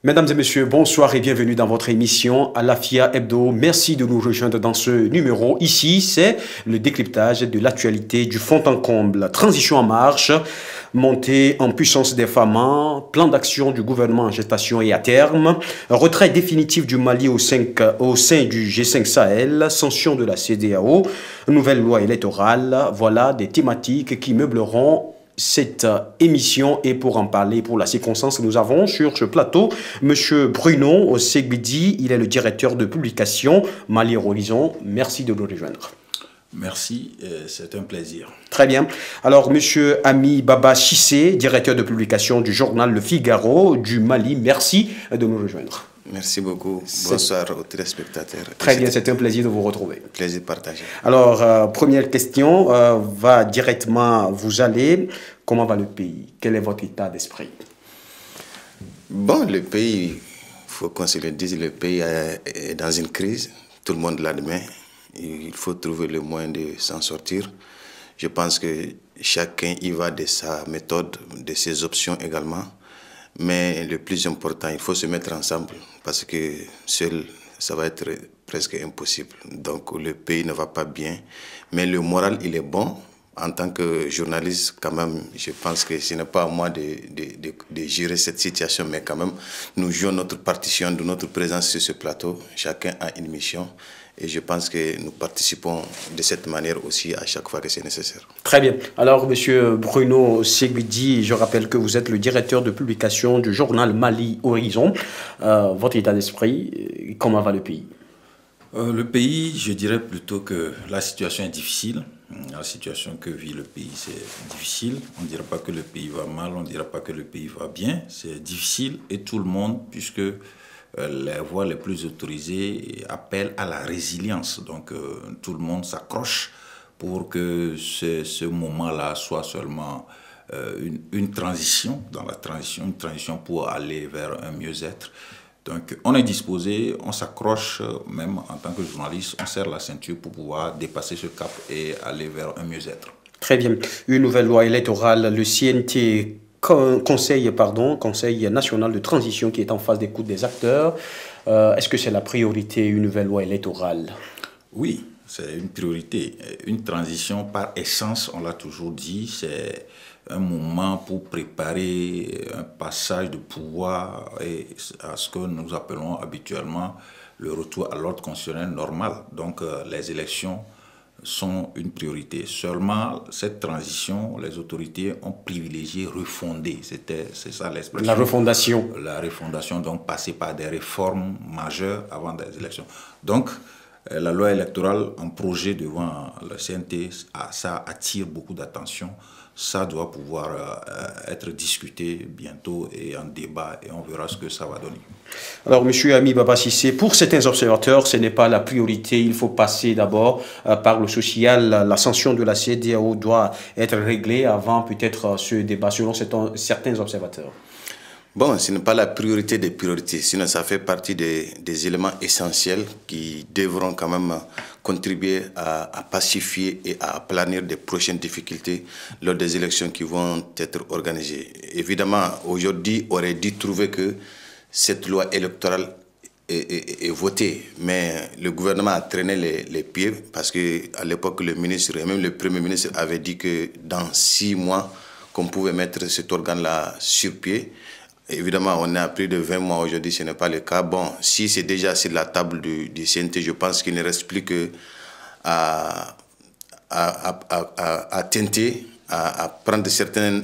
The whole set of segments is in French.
Mesdames et messieurs, bonsoir et bienvenue dans votre émission Alafia Hebdo. Merci de nous rejoindre dans ce numéro. Ici, c'est le décryptage de l'actualité du fond en comble. Transition en marche, montée en puissance des femmes, plan d'action du gouvernement en gestation et à terme, retrait définitif du Mali au sein du G5 Sahel, sanction de la CEDEAO, nouvelle loi électorale. Voilà des thématiques qui meubleront cette émission. Et pour en parler, pour la circonstance, nous avons sur ce plateau M. Bruno Segbidi. Il est le directeur de publication Mali Horizon. Merci de nous rejoindre. Merci, c'est un plaisir. Très bien. Alors, M. Ami Baba Chissé, directeur de publication du journal Le Figaro du Mali. Merci de nous rejoindre. Merci beaucoup. Bonsoir aux téléspectateurs. Très bien, c'est un plaisir de vous retrouver. Plaisir partagé. Alors, première question, va directement vous aller. Comment va le pays? Quel est votre état d'esprit? Bon, le pays, il faut qu'on se le dise, le pays est dans une crise. Tout le monde l'admet. Il faut trouver le moyen de s'en sortir. Je pense que chacun y va de sa méthode, de ses options également. Mais le plus important, il faut se mettre ensemble parce que seul, ça va être presque impossible. Donc le pays ne va pas bien, mais le moral, il est bon. En tant que journaliste, quand même, je pense que ce n'est pas à moi de gérer cette situation, mais quand même, nous jouons notre partition de notre présence sur ce plateau. Chacun a une mission. Et je pense que nous participons de cette manière aussi à chaque fois que c'est nécessaire. Très bien. Alors, M. Bruno Segbidi, je rappelle que vous êtes le directeur de publication du journal Mali Horizon. Votre état d'esprit, comment va le pays? Le pays, je dirais plutôt que la situation est difficile. La situation que vit le pays, c'est difficile. On ne dira pas que le pays va mal, on ne dira pas que le pays va bien. C'est difficile et tout le monde, puisque les voix les plus autorisées appellent à la résilience. Donc tout le monde s'accroche pour que ce moment-là soit seulement une transition, une transition pour aller vers un mieux-être. Donc on est disposé, on s'accroche, même en tant que journaliste, on serre la ceinture pour pouvoir dépasser ce cap et aller vers un mieux-être. Très bien. Une nouvelle loi électorale, le CNT Conseil national de transition qui est en phase d'écoute des acteurs. Est-ce que c'est la priorité, une nouvelle loi électorale? Oui, c'est une priorité. Une transition par essence, on l'a toujours dit, c'est un moment pour préparer un passage de pouvoir à ce que nous appelons habituellement le retour à l'ordre constitutionnel normal. Donc les élections sont une priorité. Seulement, cette transition, les autorités ont privilégié refonder. C'est ça l'expression. La refondation. La refondation, donc passer par des réformes majeures avant des élections. Donc, la loi électorale en projet devant le CNT, ça attire beaucoup d'attention. Ça doit pouvoir être discuté bientôt et en débat et on verra ce que ça va donner. Alors, M. Ami Baba Sissé, pour certains observateurs, ce n'est pas la priorité. Il faut passer d'abord par le social. La sanction de la CEDEAO doit être réglée avant peut-être ce débat, selon certains observateurs. Bon, ce n'est pas la priorité des priorités, sinon ça fait partie des éléments essentiels qui devront quand même contribuer à pacifier et à aplanir des prochaines difficultés lors des élections qui vont être organisées. Évidemment, aujourd'hui, on aurait dû trouver que cette loi électorale est votée, mais le gouvernement a traîné les pieds parce qu'à l'époque, le ministre et même le Premier ministre avaient dit que dans 6 mois, qu'on pouvait mettre cet organe-là sur pied. Évidemment, on est à plus de 20 mois aujourd'hui, ce n'est pas le cas. Bon, si c'est déjà sur la table du CNT, je pense qu'il ne reste plus que à tenter, à prendre certaines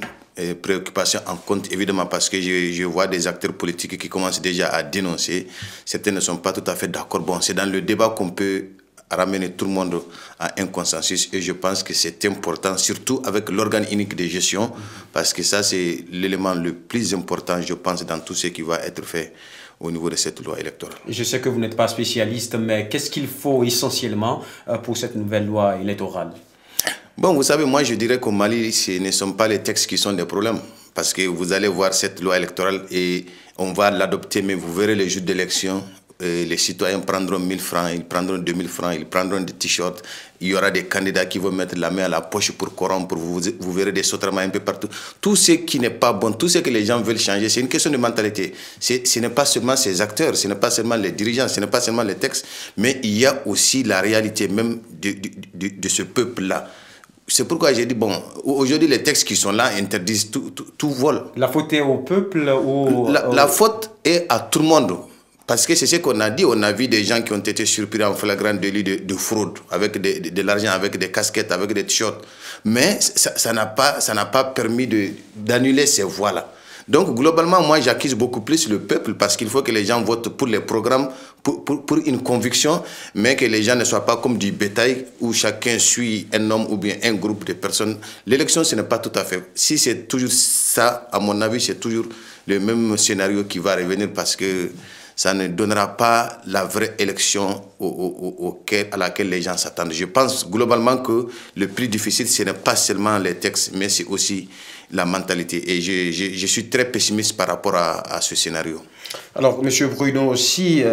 préoccupations en compte, évidemment, parce que je vois des acteurs politiques qui commencent déjà à dénoncer. Certains ne sont pas tout à fait d'accord. Bon, c'est dans le débat qu'on peut ramener tout le monde à un consensus et je pense que c'est important, surtout avec l'organe unique de gestion, parce que ça c'est l'élément le plus important, je pense, dans tout ce qui va être fait au niveau de cette loi électorale. Je sais que vous n'êtes pas spécialiste, mais qu'est-ce qu'il faut essentiellement pour cette nouvelle loi électorale? Bon, vous savez, moi je dirais qu'au Mali, ce ne sont pas les textes qui sont des problèmes, parce que vous allez voir cette loi électorale et on va l'adopter, mais vous verrez les jours d'élection, les citoyens prendront 1000 francs, ils prendront 2000 francs, ils prendront des t-shirts. Il y aura des candidats qui vont mettre la main à la poche pour corrompre. Vous verrez des sauterements un peu partout. Tout ce qui n'est pas bon, tout ce que les gens veulent changer, c'est une question de mentalité. Ce n'est pas seulement ces acteurs, ce n'est pas seulement les dirigeants, ce n'est pas seulement les textes, mais il y a aussi la réalité même de ce peuple-là. C'est pourquoi j'ai dit, bon, aujourd'hui, les textes qui sont là interdisent tout vol. La faute est au peuple ou... La faute est à tout le monde. Parce que c'est ce qu'on a dit. On a vu des gens qui ont été surpris en flagrant délit de fraude, avec de l'argent, avec des casquettes, avec des t-shirts. Mais ça n'a pas permis d'annuler ces voies-là. Donc, globalement, moi, j'accuse beaucoup plus le peuple parce qu'il faut que les gens votent pour les programmes, pour une conviction, mais que les gens ne soient pas comme du bétail où chacun suit un homme ou bien un groupe de personnes. L'élection, ce n'est pas tout à fait. Si c'est toujours ça, à mon avis, c'est toujours le même scénario qui va revenir parce que ça ne donnera pas la vraie élection à laquelle les gens s'attendent. Je pense globalement que le plus difficile, ce n'est pas seulement les textes, mais c'est aussi la mentalité. Et je suis très pessimiste par rapport à ce scénario. Alors, M. Bruno, si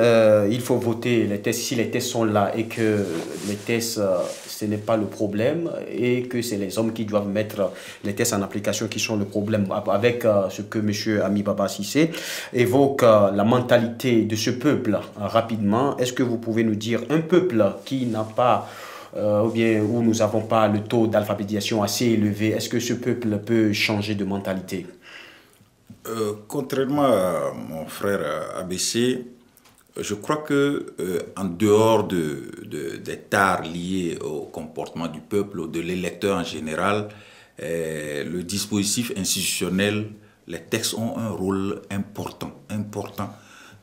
il faut voter les tests, si les tests sont là et que les tests, ce n'est pas le problème et que c'est les hommes qui doivent mettre les tests en application qui sont le problème, avec ce que M. Ami Baba Cissé évoque la mentalité de ce peuple rapidement, est-ce que vous pouvez nous dire un peuple qui n'a pas ou bien où nous n'avons pas le taux d'alphabétisation assez élevé, est-ce que ce peuple peut changer de mentalité? Contrairement à mon frère ABC, je crois que en dehors des tares liées au comportement du peuple, de l'électeur en général, le dispositif institutionnel, les textes ont un rôle important.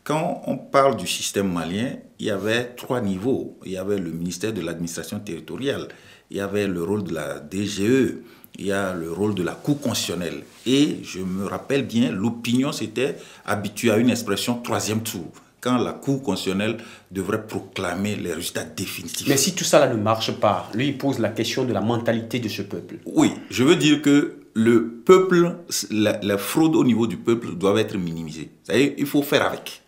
Quand on parle du système malien, il y avait 3 niveaux. Il y avait le ministère de l'administration territoriale, il y avait le rôle de la DGE, il y a le rôle de la Cour constitutionnelle. Et je me rappelle bien, l'opinion s'était habituée à une expression 3e tour, quand la Cour constitutionnelle devrait proclamer les résultats définitifs. Mais si tout ça là ne marche pas, lui il pose la question de la mentalité de ce peuple. Oui, je veux dire que le peuple, la fraude au niveau du peuple doit être minimisée. C'est-à-dire qu'il faut faire avec.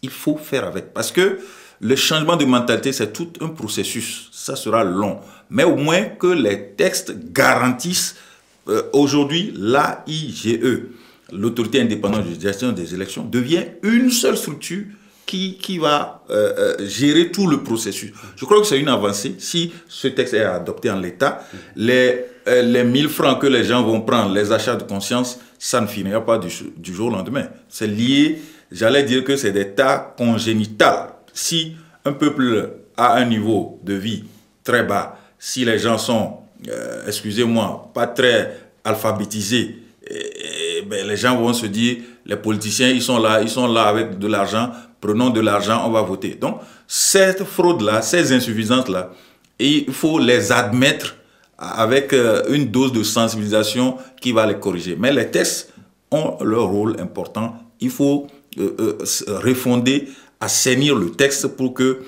Il faut faire avec. Parce que le changement de mentalité, c'est tout un processus. Ça sera long. Mais au moins que les textes garantissent aujourd'hui l'AIGE, l'autorité indépendante de gestion des élections, devient une seule structure qui va gérer tout le processus. Je crois que c'est une avancée. Si ce texte est adopté en l'état, les 1000 francs que les gens vont prendre, les achats de conscience, ça ne finira pas du jour au lendemain. C'est lié, j'allais dire que c'est des tas congénitales. Si un peuple a un niveau de vie très bas, si les gens sont, excusez-moi, pas très alphabétisés, ben, les gens vont se dire, les politiciens, ils sont là avec de l'argent, prenons de l'argent, on va voter. Donc, cette fraude-là, ces insuffisances-là, il faut les admettre avec une dose de sensibilisation qui va les corriger. Mais les textes ont leur rôle important. Il faut refonder, assainir le texte pour que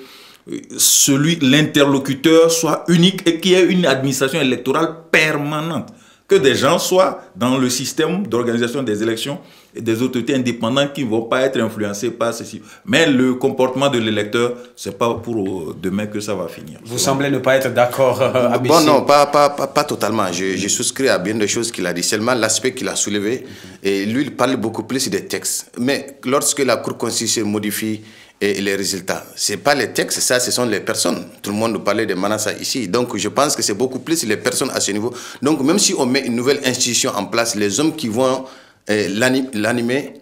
l'interlocuteur soit unique et qu'il y ait une administration électorale permanente. Que des gens soient dans le système d'organisation des élections et des autorités indépendantes qui ne vont pas être influencées par ceci. Mais le comportement de l'électeur, ce n'est pas pour demain que ça va finir. Vous semblez ne pas être d'accord avec Bon, non, pas totalement. Je souscris à bien des choses qu'il a dit. Seulement l'aspect qu'il a soulevé, et lui, il parle beaucoup plus des textes. Mais lorsque la Cour constitutionnelle modifie les résultats, ce n'est pas les textes, ça, ce sont les personnes. Tout le monde parlait de Manassa ici. Donc, je pense que c'est beaucoup plus les personnes à ce niveau. Donc, même si on met une nouvelle institution en place, les hommes qui vont l'animer,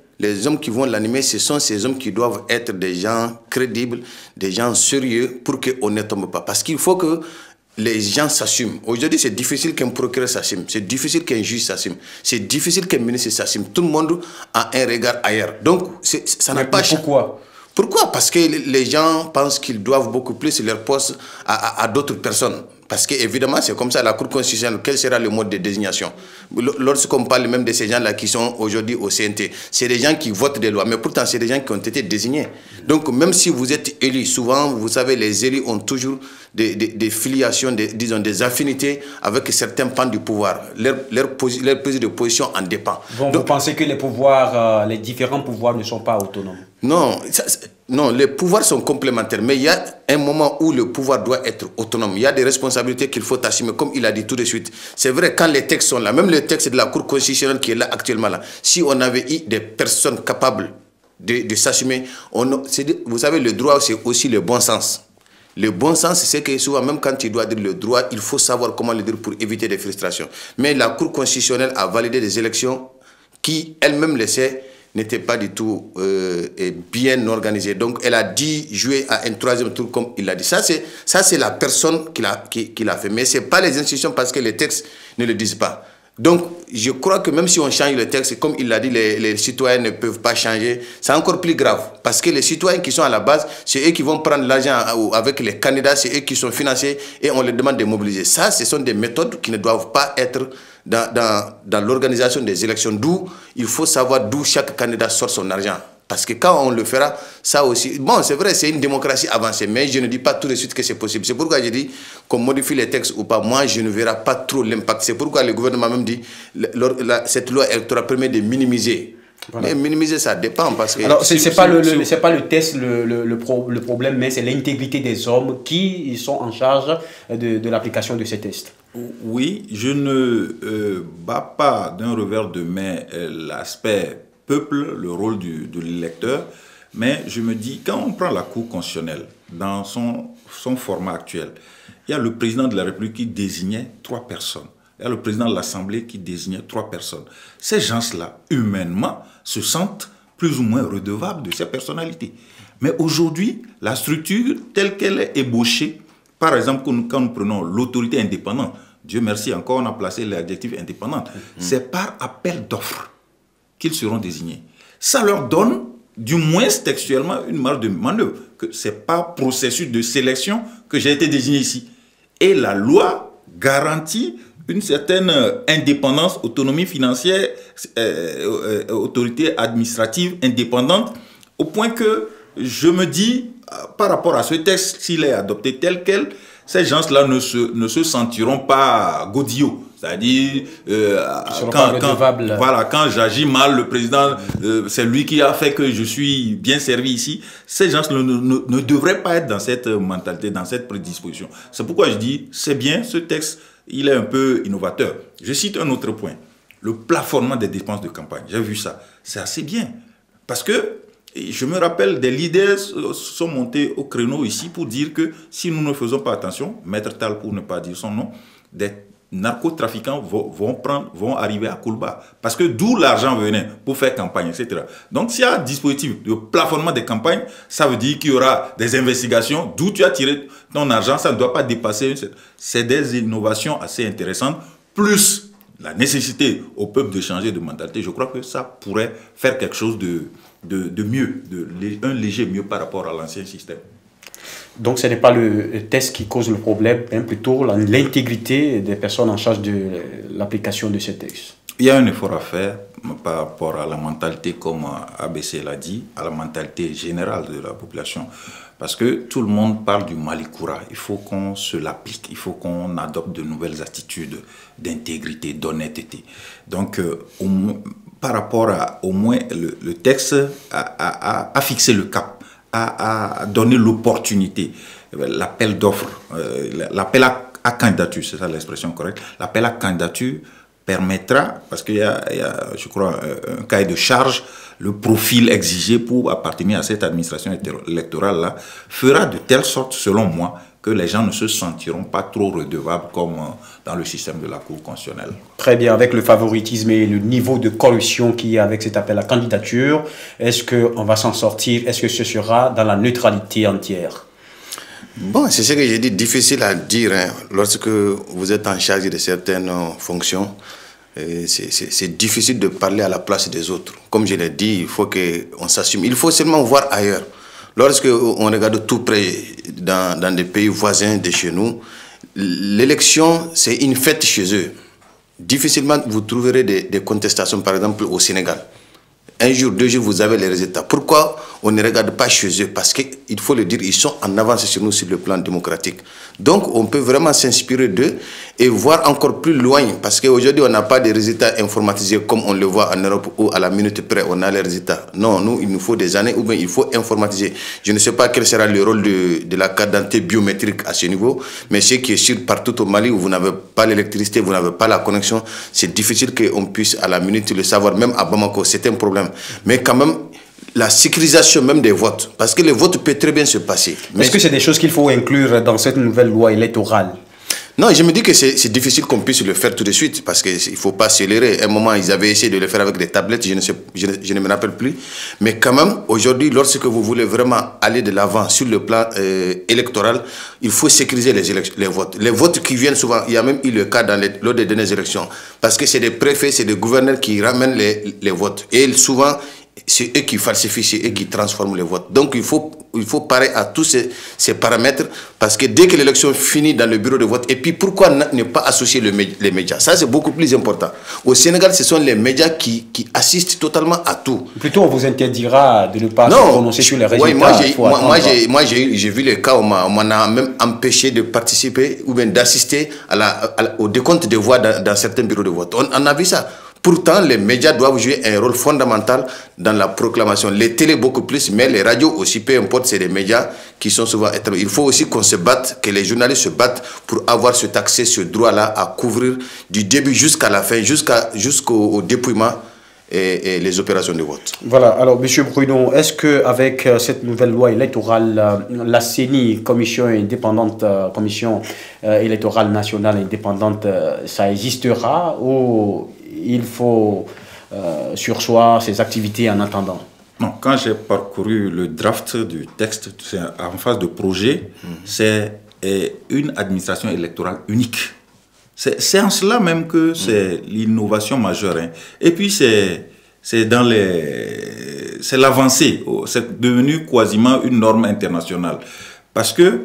ce sont ces hommes qui doivent être des gens crédibles, des gens sérieux pour qu'on ne tombe pas. Parce qu'il faut que les gens s'assument. Aujourd'hui, c'est difficile qu'un procureur s'assume. C'est difficile qu'un juge s'assume. C'est difficile qu'un ministre s'assume. Tout le monde a un regard ailleurs. Donc, ça n'a pas changé. Pourquoi? Parce que les gens pensent qu'ils doivent beaucoup plus leur poste à d'autres personnes. Parce qu'évidemment, c'est comme ça, la Cour constitutionnelle, quel sera le mode de désignation? Lorsqu'on parle même de ces gens-là qui sont aujourd'hui au CNT, c'est des gens qui votent des lois, mais pourtant, c'est des gens qui ont été désignés. Donc, même si vous êtes élu, souvent, vous savez, les élus ont toujours des filiations, disons, des affinités avec certains pans du pouvoir. Leur prise de position en dépend. Bon, donc, vous pensez que les différents pouvoirs ne sont pas autonomes? Non, Non, les pouvoirs sont complémentaires, mais il y a un moment où le pouvoir doit être autonome. Il y a des responsabilités qu'il faut assumer, comme il a dit tout de suite. C'est vrai, quand les textes sont là, même le texte de la Cour constitutionnelle qui est là actuellement, là, si on avait eu des personnes capables de s'assumer, vous savez, le droit, c'est aussi le bon sens. Le bon sens, c'est que souvent, même quand tu dois dire le droit, il faut savoir comment le dire pour éviter des frustrations. Mais la Cour constitutionnelle a validé des élections qui, elle-même le sait, n'étaient pas du tout bien organisées. Donc, elle a dit jouer à un troisième tour, comme il l'a dit. Ça, c'est la personne qui l'a fait. Mais ce n'est pas les institutions, parce que les textes ne le disent pas. Donc, je crois que même si on change le texte, comme il l'a dit, les citoyens ne peuvent pas changer. C'est encore plus grave. Parce que les citoyens qui sont à la base, c'est eux qui vont prendre l'argent avec les candidats, c'est eux qui sont financés et on les demande de mobiliser. Ça, ce sont des méthodes qui ne doivent pas être dans l'organisation des élections. D'où il faut savoir d'où chaque candidat sort son argent. Parce que quand on le fera, ça aussi... Bon, c'est vrai, c'est une démocratie avancée, mais je ne dis pas tout de suite que c'est possible. C'est pourquoi je dis qu'on modifie les textes ou pas. Moi, je ne verrai pas trop l'impact. C'est pourquoi le gouvernement même dit cette loi électorale permet de minimiser. Voilà. Mais minimiser, ça dépend. Parce que alors, c'est pas le test le problème, mais c'est l'intégrité des hommes qui sont en charge de l'application de ces tests. Oui, je ne bats pas d'un revers de main l'aspect peuple, le rôle de l'électeur, mais je me dis, quand on prend la Cour constitutionnelle dans son format actuel, il y a le président de la République qui désignait 3 personnes. Il y a le président de l'Assemblée qui désignait 3 personnes. Ces gens-là, humainement, se sentent plus ou moins redevables de ces personnalités. Mais aujourd'hui, la structure telle qu'elle est ébauchée, par exemple, quand nous prenons l'autorité indépendante, Dieu merci, encore on a placé l'adjectif indépendante, c'est par appel d'offres qu'ils seront désignés. Ça leur donne, du moins textuellement, une marge de manœuvre, que ce n'est pas processus de sélection que j'ai été désigné ici. Et la loi garantit une certaine indépendance, autonomie financière, autorité administrative indépendante, au point que je me dis, par rapport à ce texte, s'il est adopté tel quel, ces gens-là ne se sentiront pas godillots. C'est-à-dire, quand j'agis mal, le président, c'est lui qui a fait que je suis bien servi ici. Ces gens ne devraient pas être dans cette mentalité, dans cette prédisposition. C'est pourquoi je dis, c'est bien, ce texte, il est un peu innovateur. Je cite un autre point, le plafonnement des dépenses de campagne. J'ai vu ça, c'est assez bien. Parce que, je me rappelle, des leaders sont montés au créneau ici pour dire que si nous ne faisons pas attention, Maître Tal pour ne pas dire son nom, des narcotrafiquants vont arriver à Koulba. Parce que d'où l'argent venait pour faire campagne, etc. Donc s'il y a un dispositif de plafonnement des campagnes, ça veut dire qu'il y aura des investigations. D'où tu as tiré ton argent, ça ne doit pas dépasser. C'est des innovations assez intéressantes. Plus la nécessité au peuple de changer de mentalité, je crois que ça pourrait faire quelque chose de mieux, un léger mieux par rapport à l'ancien système. Donc ce n'est pas le test qui cause le problème, hein, plutôt l'intégrité des personnes en charge de l'application de ces textes. Il y a un effort à faire par rapport à la mentalité, comme ABC l'a dit, à la mentalité générale de la population. Parce que tout le monde parle du Malikoura. Il faut qu'on se l'applique, il faut qu'on adopte de nouvelles attitudes d'intégrité, d'honnêteté. Donc, par rapport à, au moins, le texte a fixé le cap, a donné l'opportunité, l'appel d'offres, l'appel à candidature, c'est ça l'expression correcte, l'appel à candidature permettra, parce qu'il y a, je crois, un cahier de charge, le profil exigé pour appartenir à cette administration électorale-là, fera de telle sorte, selon moi, que les gens ne se sentiront pas trop redevables comme dans le système de la Cour constitutionnelle. Très bien, avec le favoritisme et le niveau de corruption qu'il y a avec cet appel à candidature, est-ce qu'on va s'en sortir? Est-ce que ce sera dans la neutralité entière? Bon, c'est ce que j'ai dit, difficile à dire. Hein. Lorsque vous êtes en charge de certaines fonctions, c'est difficile de parler à la place des autres. Comme je l'ai dit, il faut qu'on s'assume. Il faut seulement voir ailleurs. Lorsque on regarde tout près, dans des pays voisins de chez nous, l'élection, c'est une fête chez eux. Difficilement, vous trouverez des contestations, par exemple, au Sénégal. Un jour, 2 jours, vous avez les résultats. Pourquoi on ne regarde pas chez eux? Parce qu'il faut le dire, ils sont en avance sur nous sur le plan démocratique. Donc, on peut vraiment s'inspirer d'eux. et voir encore plus loin, parce qu'aujourd'hui, on n'a pas de résultats informatisés comme on le voit en Europe où à la minute près, on a les résultats. Non, nous, il nous faut des années ou bien il faut informatiser. Je ne sais pas quel sera le rôle de la carte d'identité biométrique à ce niveau, mais ce qui est sûr, partout au Mali où vous n'avez pas l'électricité, vous n'avez pas la connexion, c'est difficile qu'on puisse à la minute le savoir, même à Bamako, c'est un problème. Mais quand même, la sécurisation même des votes, parce que le vote peut très bien se passer. Est-ce que c'est des choses qu'il faut inclure dans cette nouvelle loi électorale? Non, je me dis que c'est difficile qu'on puisse le faire tout de suite parce qu'il ne faut pas accélérer. À un moment, ils avaient essayé de le faire avec des tablettes, je ne me rappelle plus. Mais quand même, aujourd'hui, lorsque vous voulez vraiment aller de l'avant sur le plan électoral, il faut sécuriser les votes. Les votes qui viennent souvent, il y a même eu le cas lors des dernières élections, parce que c'est des préfets, c'est des gouverneurs qui ramènent les votes. Et souvent, c'est eux qui falsifient, c'est eux qui transforment les votes. Donc il faut parer à tous ces paramètres, parce que dès que l'élection finit dans le bureau de vote, et puis pourquoi ne pas associer les médias? Ça, c'est beaucoup plus important. Au Sénégal, ce sont les médias qui assistent totalement à tout. Plutôt, on vous interdira de ne pas se prononcer sur les résultats. Oui, moi j'ai vu les cas où on m'en a même empêché de participer ou bien d'assister au décompte de voix dans certains bureaux de vote. On a vu ça. Pourtant, les médias doivent jouer un rôle fondamental dans la proclamation. Les télés beaucoup plus, mais les radios aussi, peu importe, c'est des médias qui sont souvent étrangers. Il faut aussi qu'on se batte, que les journalistes se battent pour avoir cet accès, ce droit-là à couvrir du début jusqu'à la fin, jusqu'au dépouillement et les opérations de vote. Voilà, alors M. Bruno, est-ce qu'avec cette nouvelle loi électorale, la CENI, Commission indépendante, Commission électorale nationale indépendante, ça existera ou il faut surseoir ses activités en attendant? Non, quand j'ai parcouru le draft du texte, en phase de projet, c'est une administration électorale unique. C'est en cela même que c'est l'innovation majeure. Hein. Et puis c'est l'avancée. C'est devenu quasiment une norme internationale. Parce que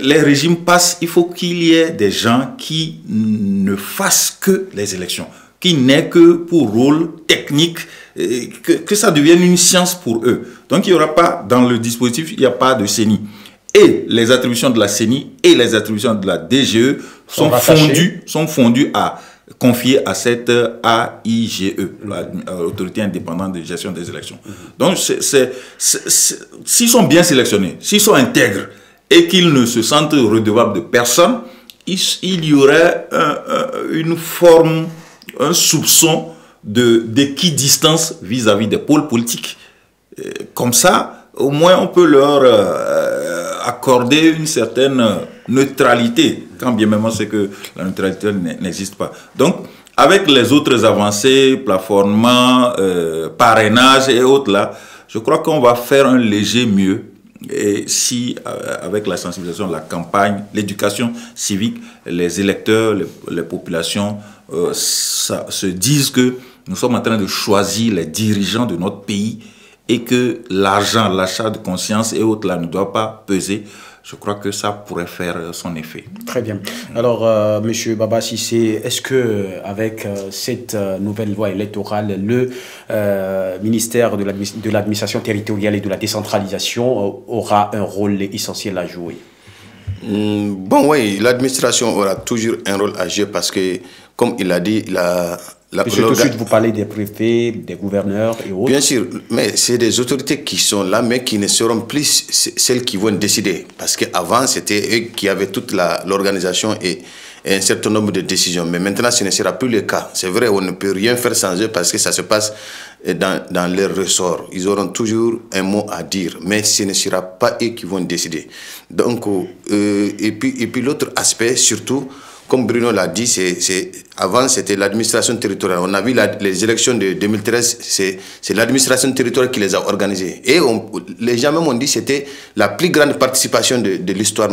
les régimes passent, il faut qu'il y ait des gens qui ne fassent que les élections, qui n'aient que pour rôle technique, que ça devienne une science pour eux. Donc il n'y aura pas, dans le dispositif, il n'y a pas de CENI. Et les attributions de la CENI et les attributions de la DGE sont fondues à confier à cette AIGE, l'autorité indépendante de gestion des élections. Donc s'ils sont bien sélectionnés, s'ils sont intègres et qu'ils ne se sentent redevables de personne, il y aurait une forme, un soupçon d'équidistance vis-à-vis des pôles politiques. Comme ça, au moins on peut leur accorder une certaine neutralité, quand bien même on sait que la neutralité n'existe pas. Donc, avec les autres avancées, plafonnement, parrainage et autres là, je crois qu'on va faire un léger mieux. Et si, avec la sensibilisation de la campagne, l'éducation civique, les électeurs, les populations se disent que nous sommes en train de choisir les dirigeants de notre pays et que l'argent, l'achat de conscience et autres là ne doit pas peser, je crois que ça pourrait faire son effet. Très bien. Alors, M. Baba Cissé, est-ce qu'avec cette nouvelle loi électorale, le ministère de l'administration territoriale et de la décentralisation aura un rôle essentiel à jouer? Bon, oui, l'administration aura toujours un rôle à jouer parce que, comme il a dit, tout de suite, vous parlez des préfets, des gouverneurs et autres. Bien sûr, mais c'est des autorités qui sont là, mais qui ne seront plus celles qui vont décider. Parce qu'avant, c'était eux qui avaient toute l'organisation et un certain nombre de décisions. Mais maintenant, ce ne sera plus le cas. C'est vrai, on ne peut rien faire sans eux parce que ça se passe dans leur ressort. Ils auront toujours un mot à dire, mais ce ne sera pas eux qui vont décider. Donc, et puis l'autre aspect, surtout, comme Bruno l'a dit, avant c'était l'administration territoriale. On a vu les élections de 2013, c'est l'administration territoriale qui les a organisées. Et les gens même ont dit que c'était la plus grande participation de l'histoire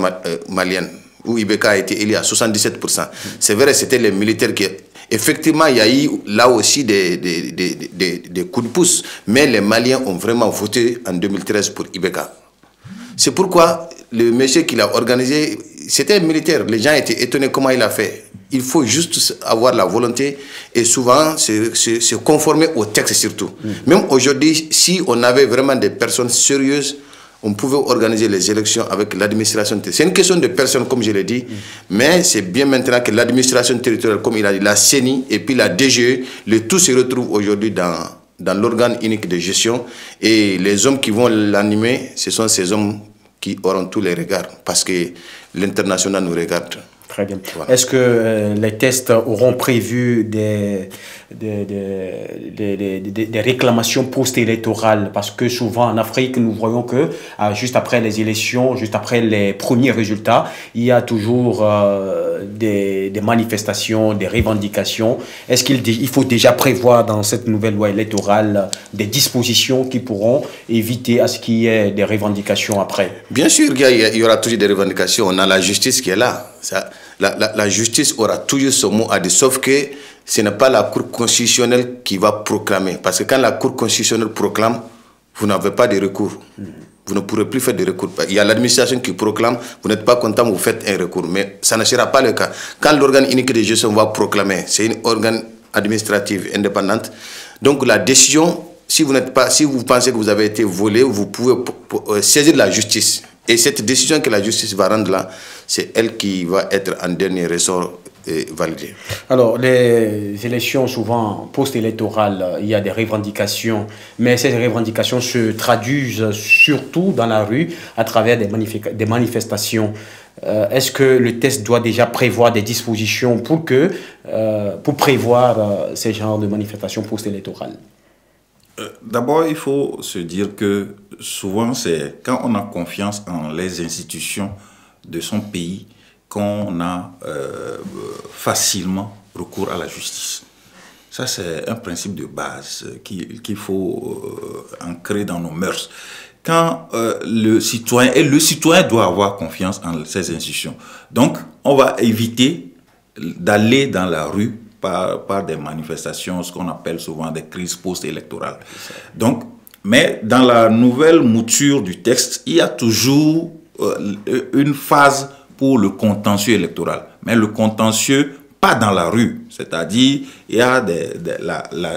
malienne, où Ibeka a été élu à 77%. C'est vrai, c'était les militaires qui... Effectivement, il y a eu là aussi des coups de pouce, mais les Maliens ont vraiment voté en 2013 pour Ibeka. C'est pourquoi le monsieur qui l'a organisé, c'était un militaire. Les gens étaient étonnés comment il a fait. Il faut juste avoir la volonté et souvent se conformer au texte surtout. Même aujourd'hui, si on avait vraiment des personnes sérieuses on pouvait organiser les élections avec l'administration. C'est une question de personnes, comme je l'ai dit, mais c'est bien maintenant que l'administration territoriale, comme il a dit, la CENI et puis la DGE, le tout se retrouve aujourd'hui dans l'organe unique de gestion. Et les hommes qui vont l'animer, ce sont ces hommes qui auront tous les regards, parce que l'international nous regarde. Très bien. Voilà. Est-ce que les tests auront prévu des réclamations post-électorales? Parce que souvent en Afrique, nous voyons que juste après les élections, juste après les premiers résultats, il y a toujours des manifestations, des revendications. Est-ce qu'il faut déjà prévoir dans cette nouvelle loi électorale des dispositions qui pourront éviter à ce qu'il y ait des revendications après? Bien sûr qu'il y aura toujours des revendications. On a la justice qui est là. La justice aura toujours son mot à dire, sauf que ce n'est pas la Cour constitutionnelle qui va proclamer. Parce que quand la Cour constitutionnelle proclame, vous n'avez pas de recours. Vous ne pourrez plus faire de recours. Il y a l'administration qui proclame, vous n'êtes pas content, vous faites un recours. Mais ça ne sera pas le cas. Quand l'organe unique de gestion va proclamer, c'est une organe administrative indépendante. Donc la décision, si vous pensez que vous avez été volé, vous pouvez saisir la justice. Et cette décision que la justice va rendre là, c'est elle qui va être en dernier ressort validée. Alors, les élections, souvent post-électorales, il y a des revendications, mais ces revendications se traduisent surtout dans la rue à travers des manifestations. Est-ce que le texte doit déjà prévoir des dispositions pour prévoir ces genres de manifestations post-électorales? D'abord, il faut se dire que souvent, c'est quand on a confiance en les institutions de son pays qu'on a facilement recours à la justice. Ça, c'est un principe de base qu'il faut ancrer dans nos mœurs. Quand le citoyen doit avoir confiance en ces institutions. Donc, on va éviter d'aller dans la rue par des manifestations, ce qu'on appelle souvent des crises post-électorales. Donc, mais dans la nouvelle mouture du texte, il y a toujours une phase pour le contentieux électoral. Mais le contentieux, pas dans la rue. C'est-à-dire, il y a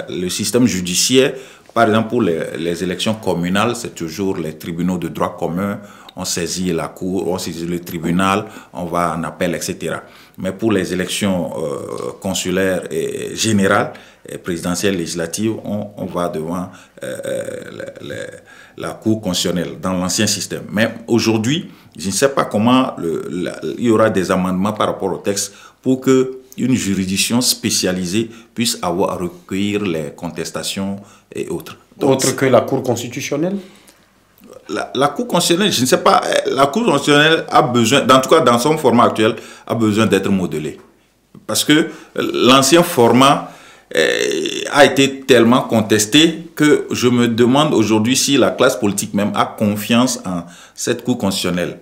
le système judiciaire, par exemple pour les élections communales, c'est toujours les tribunaux de droit commun, on saisit la cour, on saisit le tribunal, on va en appel, etc. Mais pour les élections consulaires et générales, et présidentielles, législatives, on va devant la Cour constitutionnelle dans l'ancien système. Mais aujourd'hui, je ne sais pas comment il y aura des amendements par rapport au texte pour qu'une juridiction spécialisée puisse avoir à recueillir les contestations et autres. Donc, autre que la Cour constitutionnelle? La Cour constitutionnelle, je ne sais pas, la Cour constitutionnelle a besoin, en tout cas dans son format actuel, a besoin d'être modelée. Parce que l'ancien format a été tellement contesté que je me demande aujourd'hui si la classe politique même a confiance en cette Cour constitutionnelle.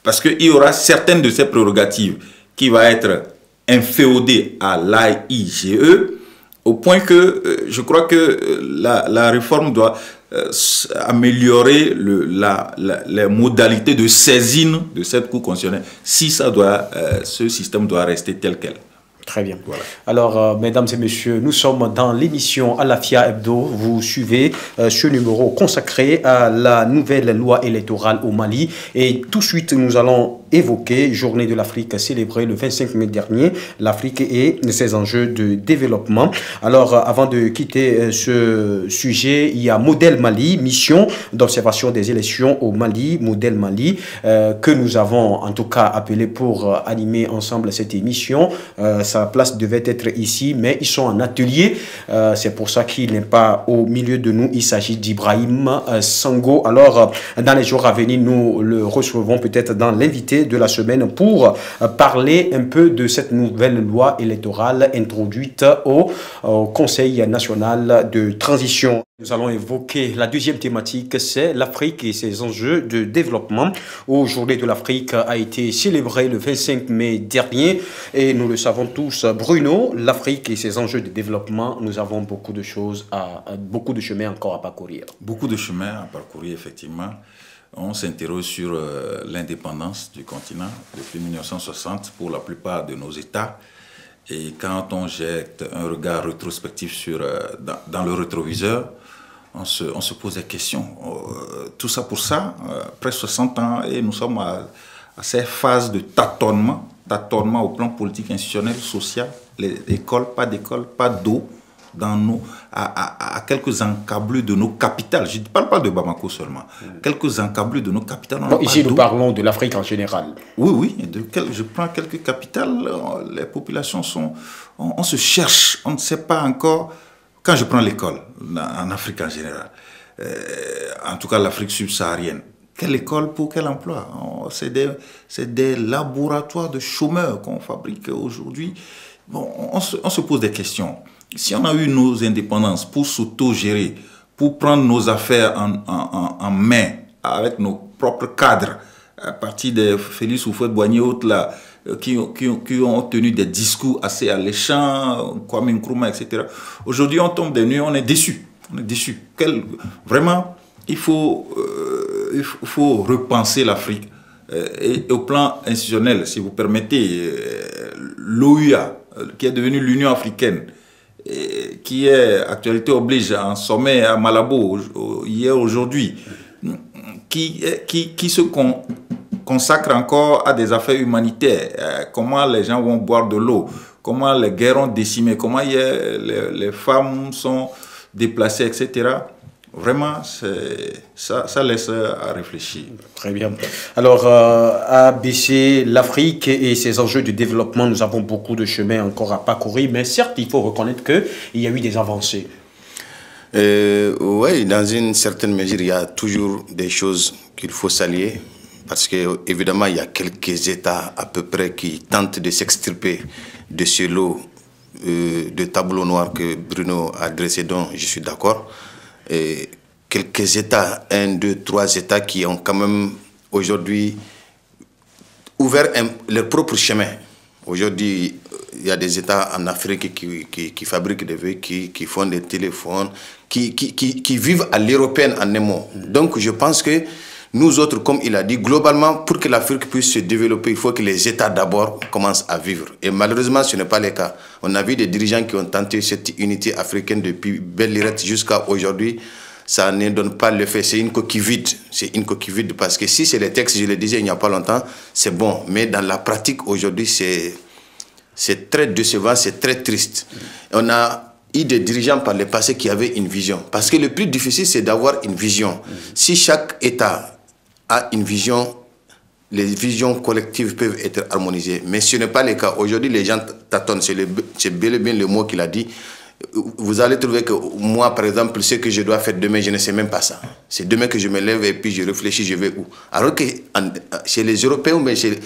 Parce qu'il y aura certaines de ses prérogatives qui vont être inféodées à l'AIGE, au point que je crois que la réforme doit améliorer les modalités de saisine de cette Cour constitutionnelle, si ce système doit rester tel quel. Très bien. Voilà. Alors, mesdames et messieurs, nous sommes dans l'émission Alafia Hebdo. Vous suivez ce numéro consacré à la nouvelle loi électorale au Mali. Et tout de suite, nous allons évoquer Journée de l'Afrique célébrée le 25 mai dernier, l'Afrique et ses enjeux de développement. Alors, avant de quitter ce sujet, il y a Modèle Mali, mission d'observation des élections au Mali, Modèle Mali, que nous avons en tout cas appelé pour animer ensemble cette émission. Sa place devait être ici, mais ils sont en atelier. C'est pour ça qu'il n'est pas au milieu de nous. Il s'agit d'Ibrahim Sango. Alors, dans les jours à venir, nous le recevons peut-être dans l'invité de la semaine pour parler un peu de cette nouvelle loi électorale introduite au Conseil national de transition. Nous allons évoquer la deuxième thématique, c'est l'Afrique et ses enjeux de développement. Aujourd'hui de l'Afrique a été célébrée le 25 mai dernier et nous le savons tous, Bruno, l'Afrique et ses enjeux de développement, nous avons beaucoup de chemin encore à parcourir. Beaucoup de chemin à parcourir, effectivement. On s'interroge sur l'indépendance du continent depuis 1960 pour la plupart de nos États. Et quand on jette un regard rétrospectif dans le rétroviseur, on se pose des questions. Tout ça pour ça, presque 60 ans, et nous sommes à ces phases de tâtonnement au plan politique, institutionnel, social, les écoles, pas d'eau à quelques encablures de nos capitales. Je ne parle pas de Bamako seulement. Quelques encablures de nos capitales. Bon, ici, nous parlons de l'Afrique en général. Oui. Je prends quelques capitales. Les populations on se cherche. On ne sait pas encore. Quand je prends l'école, en Afrique en général, en tout cas l'Afrique subsaharienne, quelle école pour quel emploi? C'est des laboratoires de chômeurs qu'on fabrique aujourd'hui. Bon, on se pose des questions. Si on a eu nos indépendances pour s'auto-gérer, pour prendre nos affaires en main avec nos propres cadres, à partir de Félix Houphouët-Boigny et autres là, qui ont tenu des discours assez alléchants, Kwame Nkrumah, etc. Aujourd'hui, on tombe des nues, on est déçus. Vraiment, il faut repenser l'Afrique. Et au plan institutionnel, si vous permettez, l'OUA, qui est devenue l'Union africaine, qui est, actualité oblige, en sommet à Malabo, hier, aujourd'hui, qui se consacre encore à des affaires humanitaires, comment les gens vont boire de l'eau, comment les guerres ont décimé, comment les femmes sont déplacées, etc. Vraiment, ça laisse à réfléchir. Très bien. Alors, ABC, l'Afrique et ses enjeux de développement, nous avons beaucoup de chemin encore à parcourir, mais certes, il faut reconnaître qu'il y a eu des avancées. Oui, dans une certaine mesure, il y a toujours des choses qu'il faut saluer, parce qu'évidemment, il y a quelques États à peu près qui tentent de s'extirper de ce lot de tableau noir que Bruno a dressé, dont je suis d'accord. Et quelques États, 1, 2, 3 États qui ont quand même aujourd'hui ouvert leur propre chemin. Aujourd'hui, il y a des États en Afrique qui fabriquent des véhicules, qui font des téléphones, qui vivent à l'européenne en un mot. Donc je pense que nous autres, comme il a dit, globalement, pour que l'Afrique puisse se développer, il faut que les États d'abord commencent à vivre. Et malheureusement, ce n'est pas le cas. On a vu des dirigeants qui ont tenté cette unité africaine depuis belle lurette jusqu'à aujourd'hui. Ça ne donne pas l'effet. C'est une coquille vide. C'est une coquille vide parce que si c'est les textes, je le disais il n'y a pas longtemps, c'est bon. Mais dans la pratique, aujourd'hui, c'est très décevant, c'est très triste. On a eu des dirigeants par le passé qui avaient une vision. Parce que le plus difficile, c'est d'avoir une vision. Si chaque État a une vision, les visions collectives peuvent être harmonisées. Mais ce n'est pas le cas. Aujourd'hui, les gens tâtonnent. C'est bel et bien le mot qu'il a dit. Vous allez trouver que moi, par exemple, ce que je dois faire demain, je ne sais même pas ça. C'est demain que je me lève et puis je réfléchis, je vais où. Alors que chez les Européens, mais chez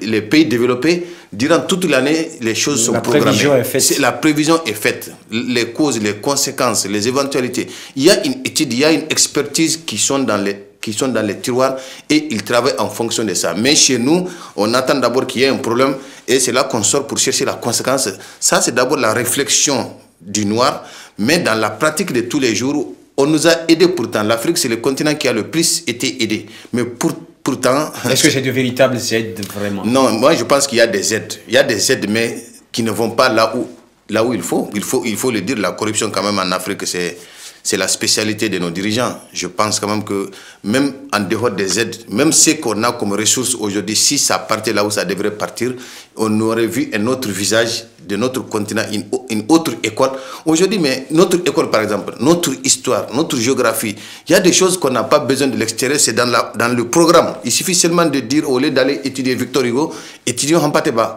les pays développés, durant toute l'année, les choses sont programmées. La prévision est faite. Les causes, les conséquences, les éventualités. Il y a une étude, il y a une expertise qui sont dans les tiroirs et ils travaillent en fonction de ça. Mais chez nous, on attend d'abord qu'il y ait un problème et c'est là qu'on sort pour chercher la conséquence. Ça, c'est d'abord la réflexion du noir, mais dans la pratique de tous les jours, on nous a aidés pourtant. L'Afrique, c'est le continent qui a le plus été aidé. Mais pourtant... Est-ce que c'est de véritables aides, vraiment? Non, moi je pense qu'il y a des aides. Il y a des aides, mais qui ne vont pas là où il faut. Il faut le dire, la corruption quand même en Afrique, c'est la spécialité de nos dirigeants. Je pense quand même que même en dehors des aides, même ce qu'on a comme ressources aujourd'hui, si ça partait là où ça devrait partir, on aurait vu un autre visage de notre continent, une autre école. Aujourd'hui, mais notre école par exemple, notre histoire, notre géographie, il y a des choses qu'on n'a pas besoin de l'extérieur, c'est dans le programme. Il suffit seulement de dire, au lieu d'aller étudier Victor Hugo, étudions Hampateba.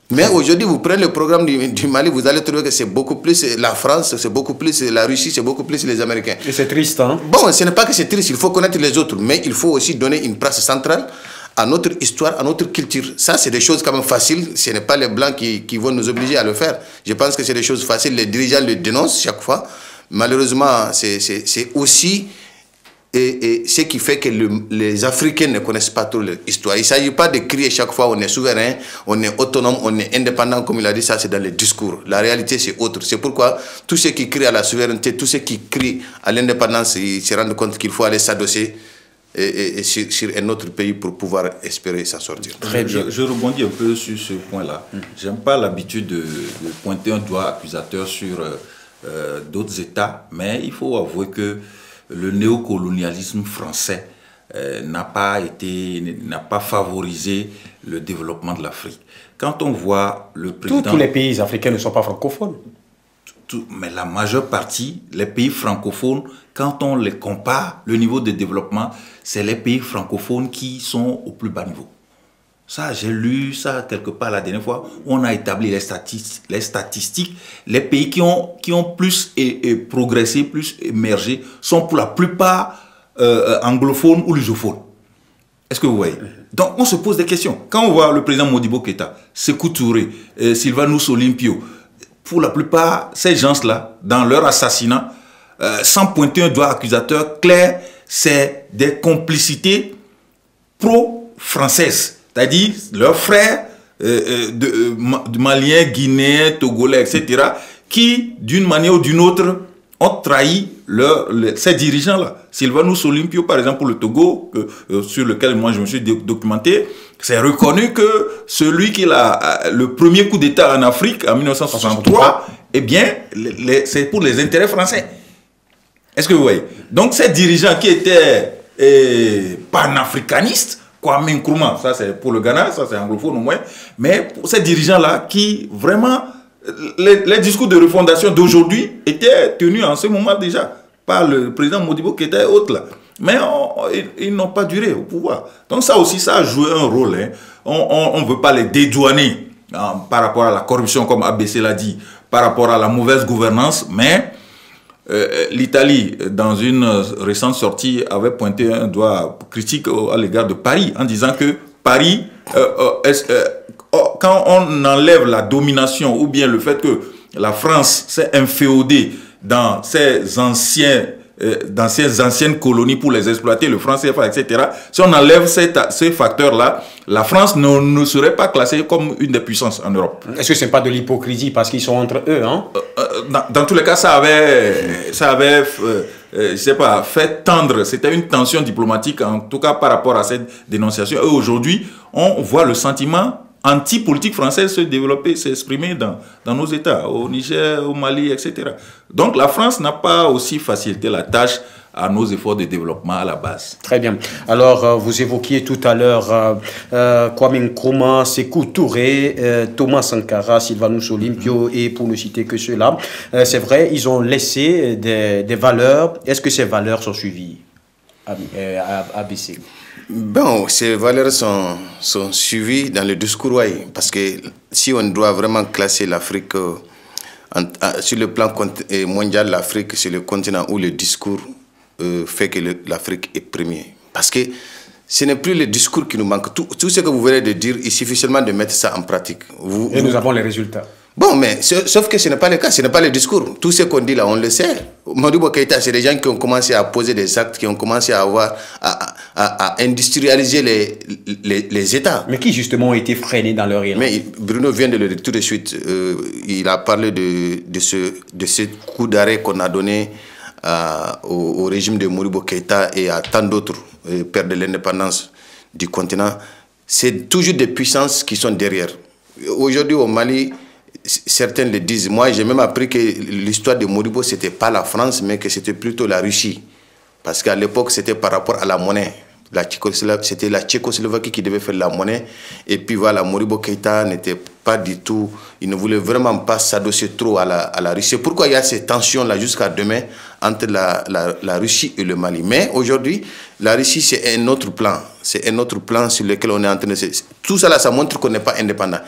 Mais aujourd'hui, vous prenez le programme du Mali, vous allez trouver que c'est beaucoup plus la France, c'est beaucoup plus la Russie, c'est beaucoup plus les Américains. Et c'est triste, hein? Bon, ce n'est pas que c'est triste, il faut connaître les autres, mais il faut aussi donner une place centrale à notre histoire, à notre culture. Ça, c'est des choses quand même faciles, ce n'est pas les Blancs qui vont nous obliger à le faire. Je pense que c'est des choses faciles, les dirigeants le dénoncent chaque fois. Malheureusement, c'est aussi... Et ce qui fait que les Africains ne connaissent pas trop leur histoire. Il ne s'agit pas de crier chaque fois on est souverain, on est autonome, on est indépendant, comme il a dit, ça c'est dans les discours. La réalité c'est autre. C'est pourquoi tous ceux qui crient à la souveraineté, tous ceux qui crient à l'indépendance, ils se rendent compte qu'il faut aller s'adosser sur un autre pays pour pouvoir espérer s'en sortir. Très bien. Je rebondis un peu sur ce point-là. J'aime pas l'habitude de pointer un doigt accusateur sur d'autres États, mais il faut avouer que le néocolonialisme français n'a pas favorisé le développement de l'Afrique. Quand on voit le président... Tous les pays africains ne sont pas francophones. Mais la majeure partie, les pays francophones, quand on les compare, le niveau de développement, c'est les pays francophones qui sont au plus bas niveau. Ça, j'ai lu ça quelque part la dernière fois, où on a établi les statistiques. Les pays qui ont plus progressé, plus émergé, sont pour la plupart anglophones ou lusophones. Est-ce que vous voyez? Donc, on se pose des questions. Quand on voit le président Modibo Keïta, Sékou Touré, Sylvanus Olympio, pour la plupart, ces gens-là, dans leur assassinat, sans pointer un doigt accusateur clair, c'est des complicités pro-françaises. C'est-à-dire leurs frères maliens, guinéens, togolais, etc., qui, d'une manière ou d'une autre, ont trahi ces dirigeants-là. Sylvanus Olympio, par exemple, pour le Togo, sur lequel moi je me suis documenté, c'est reconnu que celui qui a le premier coup d'État en Afrique, en 1963, eh bien, c'est pour les intérêts français. Est-ce que vous voyez? Donc, ces dirigeants qui étaient panafricanistes, Kwame Nkrumah, ça c'est pour le Ghana, ça c'est anglophone au moins, mais pour ces dirigeants-là qui vraiment, les discours de refondation d'aujourd'hui étaient tenus en ce moment déjà par le président Modibo Keïta et autres là. Mais ils n'ont pas duré au pouvoir. Donc ça aussi, ça a joué un rôle. Hein. On ne veut pas les dédouaner par rapport à la corruption, comme ABC l'a dit, par rapport à la mauvaise gouvernance, mais l'Italie, dans une récente sortie, avait pointé un doigt critique à l'égard de Paris, en disant que Paris, quand on enlève la domination ou bien le fait que la France s'est inféodée dans ses anciennes colonies pour les exploiter, le franc CFA, etc. Si on enlève ces facteurs-là, la France ne serait pas classée comme une des puissances en Europe. Est-ce que ce n'est pas de l'hypocrisie parce qu'ils sont entre eux, hein? Dans tous les cas, ça avait je sais pas, fait tendre, c'était une tension diplomatique, en tout cas par rapport à cette dénonciation. Et aujourd'hui, on voit le sentiment anti-politique française se développer, s'exprimer dans nos États, au Niger, au Mali, etc. Donc la France n'a pas aussi facilité la tâche à nos efforts de développement à la base. Très bien. Alors, vous évoquiez tout à l'heure Kwame Nkrumah, Sékou Touré, Thomas Sankara, Sylvanus Olympio, et pour ne citer que ceux-là. C'est vrai, ils ont laissé des valeurs. Est-ce que ces valeurs sont suivies à ABC? Bon, ces valeurs sont suivies dans le discours, oui, parce que si on doit vraiment classer l'Afrique sur le plan mondial, l'Afrique, c'est le continent où le discours fait que l'Afrique est premier. Parce que ce n'est plus le discours qui nous manque. Tout ce que vous venez de dire, il suffit seulement de mettre ça en pratique. Et nous avons les résultats. Bon, mais sauf que ce n'est pas le cas, ce n'est pas le discours. Tout ce qu'on dit là, on le sait. Modibo Keïta, c'est des gens qui ont commencé à poser des actes, qui ont commencé à industrialiser les États. Mais qui justement ont été freinés dans leur élan. Mais Bruno vient de le dire tout de suite. Il a parlé de ce coup d'arrêt qu'on a donné au régime de Modibo Keïta et à tant d'autres pères de l'indépendance du continent. C'est toujours des puissances qui sont derrière. Aujourd'hui au Mali, certains le disent. Moi, j'ai même appris que l'histoire de Modibo, ce n'était pas la France, mais que c'était plutôt la Russie. Parce qu'à l'époque, c'était par rapport à la monnaie. C'était la Tchécoslovaquie qui devait faire la monnaie. Et puis voilà, Modibo Keïta n'était pas du tout... Il ne voulait vraiment pas s'adosser trop à la Russie. Pourquoi il y a ces tensions-là jusqu'à demain entre la Russie et le Mali? Mais aujourd'hui, la Russie, c'est un autre plan. C'est un autre plan sur lequel on est en train de... Tout ça, là, ça montre qu'on n'est pas indépendant.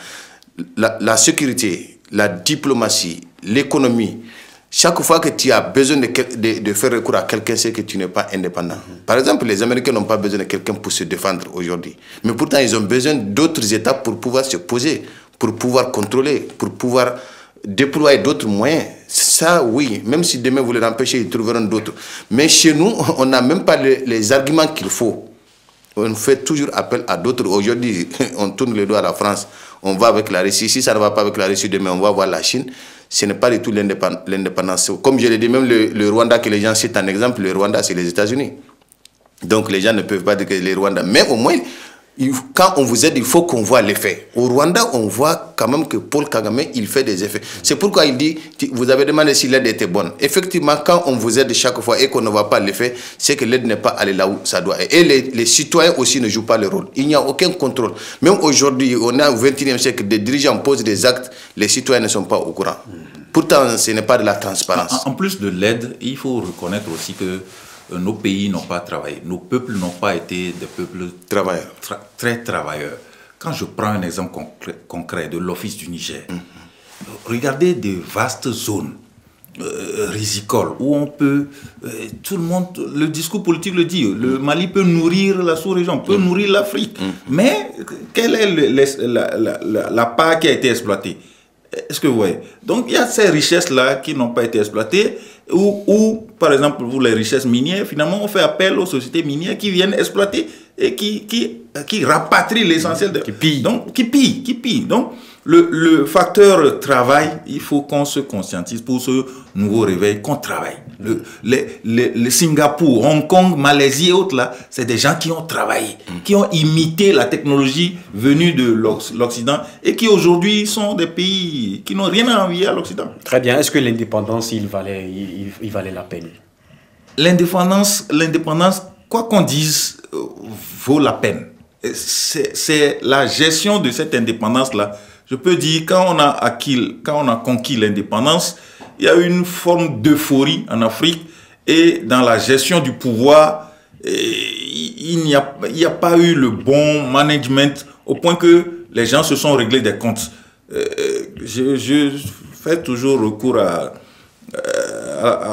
La sécurité, la diplomatie, l'économie, chaque fois que tu as besoin de faire recours à quelqu'un, c'est que tu n'es pas indépendant. Par exemple, les Américains n'ont pas besoin de quelqu'un pour se défendre aujourd'hui. Mais pourtant, ils ont besoin d'autres États pour pouvoir se poser, pour pouvoir contrôler, pour pouvoir déployer d'autres moyens. Ça, oui, même si demain vous les empêchez, ils trouveront d'autres. Mais chez nous, on n'a même pas les arguments qu'il faut. On fait toujours appel à d'autres. Aujourd'hui, on tourne le dos à la France. On va avec la Russie. Si ça ne va pas avec la Russie, demain, on va voir la Chine. Ce n'est pas du tout l'indépendance. Comme je l'ai dit, même le Rwanda que les gens citent en exemple, le Rwanda, c'est les États-Unis. Donc, les gens ne peuvent pas dire que les Rwandais... Mais au moins, Quand on vous aide, il faut qu'on voit l'effet. Au Rwanda, on voit quand même que Paul Kagame, il fait des effets. C'est pourquoi il dit, vous avez demandé si l'aide était bonne. Effectivement, quand on vous aide chaque fois et qu'on ne voit pas l'effet, c'est que l'aide n'est pas allée là où ça doit être. Et les citoyens aussi ne jouent pas le rôle. Il n'y a aucun contrôle. Même aujourd'hui, on est au XXIe siècle, des dirigeants posent des actes, les citoyens ne sont pas au courant. Pourtant, ce n'est pas de la transparence. En plus de l'aide, il faut reconnaître aussi que nos pays n'ont pas travaillé. Nos peuples n'ont pas été des peuples Travailleurs. Très travailleurs. Quand je prends un exemple concret de l'Office du Niger, regardez des vastes zones risicoles où on peut, tout le monde, le discours politique le dit, le Mali peut nourrir la sous-région, peut nourrir l'Afrique. Mais quelle est la part qui a été exploitée? Est-ce que vous voyez? Donc il y a ces richesses-là qui n'ont pas été exploitées, ou par exemple, pour les richesses minières, finalement on fait appel aux sociétés minières qui viennent exploiter et qui rapatrient l'essentiel. Qui pillent. Donc, qui pillent. Donc le facteur travail, il faut qu'on se conscientise pour ce nouveau réveil, qu'on travaille. Le Singapour, Hong Kong, Malaisie et autres là, c'est des gens qui ont travaillé, qui ont imité la technologie venue de l'Occident et qui aujourd'hui sont des pays qui n'ont rien à envier à l'Occident. Très bien. Est-ce que l'indépendance, il valait la peine? L'indépendance, quoi qu'on dise, vaut la peine. C'est la gestion de cette indépendance-là. Je peux dire, quand on a conquis l'indépendance, il y a eu une forme d'euphorie en Afrique et dans la gestion du pouvoir, il n'y a pas eu le bon management au point que les gens se sont réglés des comptes. Je fais toujours recours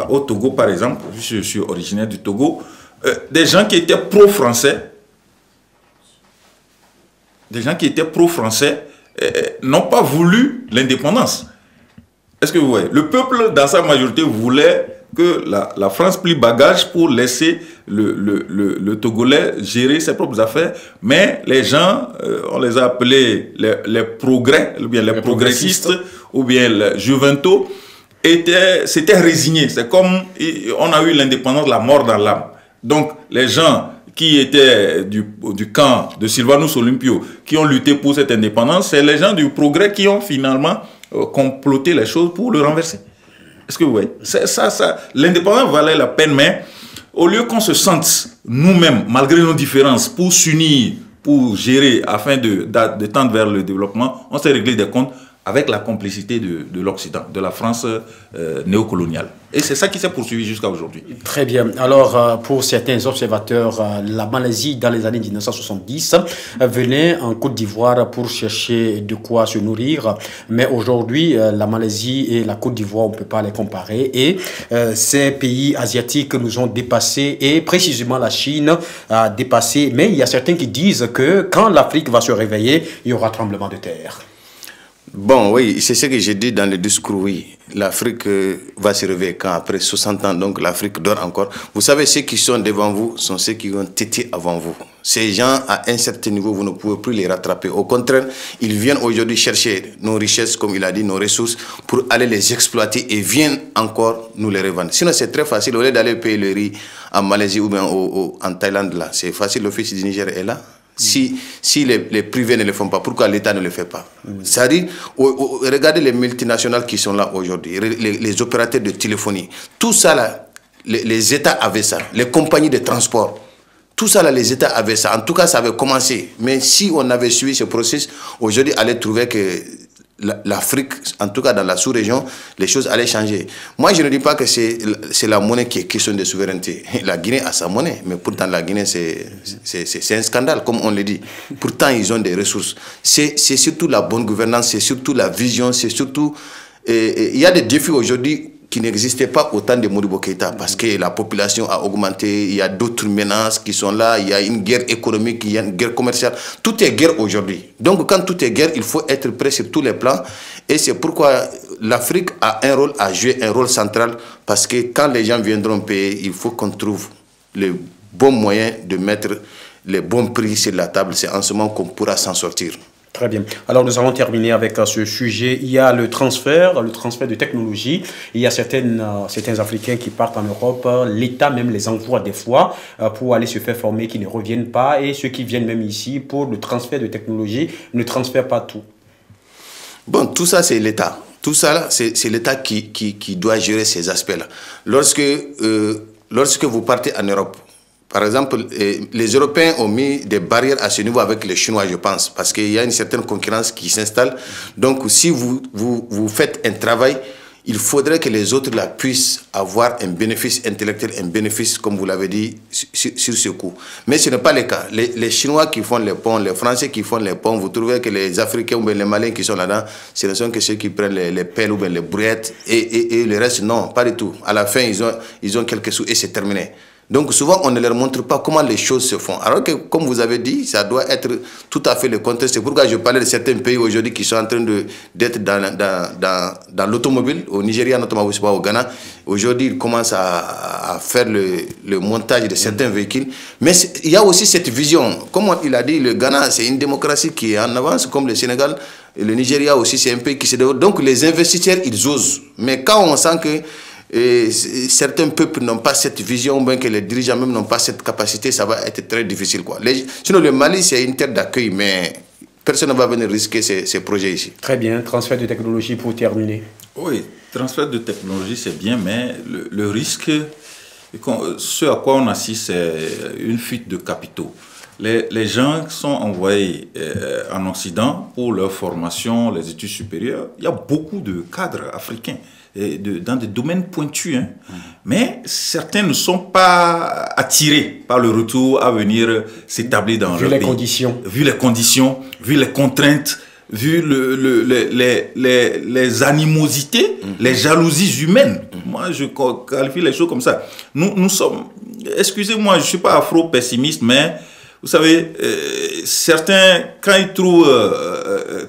au Togo, par exemple, je suis originaire du Togo, des gens qui étaient pro-français, n'ont pas voulu l'indépendance. Est-ce que vous voyez? Le peuple, dans sa majorité, voulait que la France plie bagage pour laisser le Togolais gérer ses propres affaires. Mais les gens, on les a appelés les progrès, ou bien les progressistes, ou bien les Juventus, s'étaient résignés. C'est comme on a eu l'indépendance, la mort dans l'âme. Donc, les gens qui étaient du camp de Sylvanus Olympio, qui ont lutté pour cette indépendance, c'est les gens du progrès qui ont finalement comploté les choses pour le renverser. Est-ce que vous voyez? L'indépendance valait la peine, mais au lieu qu'on se sente nous-mêmes, malgré nos différences, pour s'unir, pour gérer, afin de tendre vers le développement, on s'est réglé des comptes avec la complicité de l'Occident, de la France néocoloniale. Et c'est ça qui s'est poursuivi jusqu'à aujourd'hui. Très bien. Alors, pour certains observateurs, la Malaisie, dans les années 1970, venait en Côte d'Ivoire pour chercher de quoi se nourrir. Mais aujourd'hui, la Malaisie et la Côte d'Ivoire, on ne peut pas les comparer. Et ces pays asiatiques nous ont dépassés, et précisément la Chine a dépassé. Mais il y a certains qui disent que quand l'Afrique va se réveiller, il y aura tremblement de terre. Bon, oui, c'est ce que j'ai dit dans le discours, oui. L'Afrique va se réveiller quand après 60 ans, donc l'Afrique dort encore. Vous savez, ceux qui sont devant vous sont ceux qui ont été avant vous. Ces gens, à un certain niveau, vous ne pouvez plus les rattraper. Au contraire, ils viennent aujourd'hui chercher nos richesses, comme il a dit, nos ressources, pour aller les exploiter et viennent encore nous les revendre. Sinon, c'est très facile. Au lieu d'aller payer le riz en Malaisie ou bien en Thaïlande, là, c'est facile, l'Office du Niger est là. Si les privés ne le font pas, pourquoi l'État ne le fait pas? C'est-à-dire, regardez les multinationales qui sont là aujourd'hui, les opérateurs de téléphonie, tout ça là, les États avaient ça, les compagnies de transport, tout ça là, les États avaient ça. En tout cas, ça avait commencé. Mais si on avait suivi ce processus, aujourd'hui, on allait trouver que l'Afrique, en tout cas dans la sous-région, les choses allaient changer. Moi, je ne dis pas que c'est la monnaie qui est question de souveraineté. La Guinée a sa monnaie, mais pourtant la Guinée, c'est un scandale, comme on le dit. Pourtant, ils ont des ressources. C'est surtout la bonne gouvernance, c'est surtout la vision, c'est surtout... Il y a des défis aujourd'hui qui n'existaient pas au temps de Modibo Keïta, parce que la population a augmenté, il y a d'autres menaces qui sont là, il y a une guerre économique, il y a une guerre commerciale. Tout est guerre aujourd'hui. Donc quand tout est guerre, il faut être prêt sur tous les plans. Et c'est pourquoi l'Afrique a un rôle à jouer, un rôle central, parce que quand les gens viendront payer, il faut qu'on trouve le bon moyen de mettre les bons prix sur la table. C'est en ce moment qu'on pourra s'en sortir. Très bien. Alors nous allons terminer avec ce sujet. Il y a le transfert de technologie. Il y a certains Africains qui partent en Europe. L'État même les envoie des fois pour aller se faire former, qui ne reviennent pas. Et ceux qui viennent même ici pour le transfert de technologie ne transfèrent pas tout. Bon, tout ça, c'est l'État. Tout ça, c'est l'État qui doit gérer ces aspects-là. Lorsque vous partez en Europe, par exemple, les Européens ont mis des barrières à ce niveau avec les Chinois, je pense, parce qu'il y a une certaine concurrence qui s'installe. Donc, si vous faites un travail, il faudrait que les autres là puissent avoir un bénéfice intellectuel, un bénéfice, comme vous l'avez dit, sur ce coup. Mais ce n'est pas le cas. Les Chinois qui font les ponts, les Français qui font les ponts, vous trouvez que les Africains ou bien les Maliens qui sont là-dedans, ce ne sont que ceux qui prennent les pelles ou bien les brouettes et le reste, non, pas du tout. À la fin, ils ont quelques sous et c'est terminé. Donc souvent, on ne leur montre pas comment les choses se font. Alors que, comme vous avez dit, ça doit être tout à fait le contexte. C'est pourquoi je parlais de certains pays aujourd'hui qui sont en train d'être dans l'automobile, au Nigeria notamment, au Ghana. Aujourd'hui, ils commencent à faire le montage de certains véhicules. Mais il y a aussi cette vision. Comme il a dit, le Ghana, c'est une démocratie qui est en avance, comme le Sénégal. Et le Nigeria aussi, c'est un pays qui se développe. Donc les investisseurs, ils osent. Mais quand on sent que certains peuples n'ont pas cette vision, ou bien que les dirigeants même n'ont pas cette capacité, ça va être très difficile, quoi. Sinon, le Mali, c'est une terre d'accueil, mais personne ne va venir risquer ces projets ici. Très bien. Transfert de technologie pour terminer. Oui, transfert de technologie, c'est bien, mais le risque, ce à quoi on assiste, c'est une fuite de capitaux. Les gens sont envoyés en Occident pour leur formation, les études supérieures. Il y a beaucoup de cadres africains dans des domaines pointus, hein. Mais certains ne sont pas attirés par le retour à venir s'établir dans leur pays. Vu les conditions, vu les contraintes, vu les animosités, les jalousies humaines. Moi, je qualifie les choses comme ça. Nous sommes... Excusez-moi, je ne suis pas afro-pessimiste, mais... Vous savez, certains, quand ils trouvent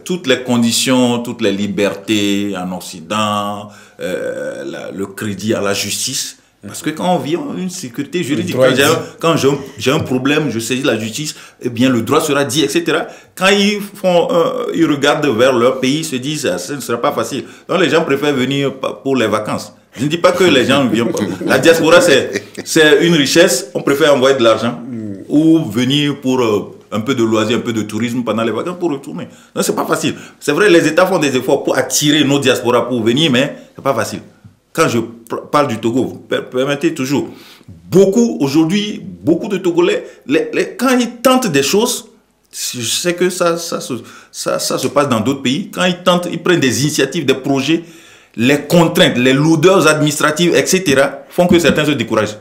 toutes les conditions, toutes les libertés en Occident, le crédit à la justice, parce que quand on vit en une sécurité juridique, quand j'ai un problème, je saisis la justice, eh bien le droit sera dit, etc. Quand ils regardent vers leur pays, ils se disent, ça ne sera pas facile. Donc les gens préfèrent venir pour les vacances. Je ne dis pas que les gens ne viennent pas. La diaspora, c'est une richesse, on préfère envoyer de l'argent. Ou venir pour un peu de loisirs, un peu de tourisme pendant les vacances pour retourner. Non, c'est pas facile. C'est vrai, les États font des efforts pour attirer nos diasporas pour venir, mais c'est pas facile. Quand je parle du Togo, vous permettez toujours, aujourd'hui, beaucoup de Togolais, quand ils tentent des choses, je sais que ça se passe dans d'autres pays, quand ils tentent, ils prennent des initiatives, des projets, les contraintes, les lourdeurs administratives, etc., font que certains se découragent.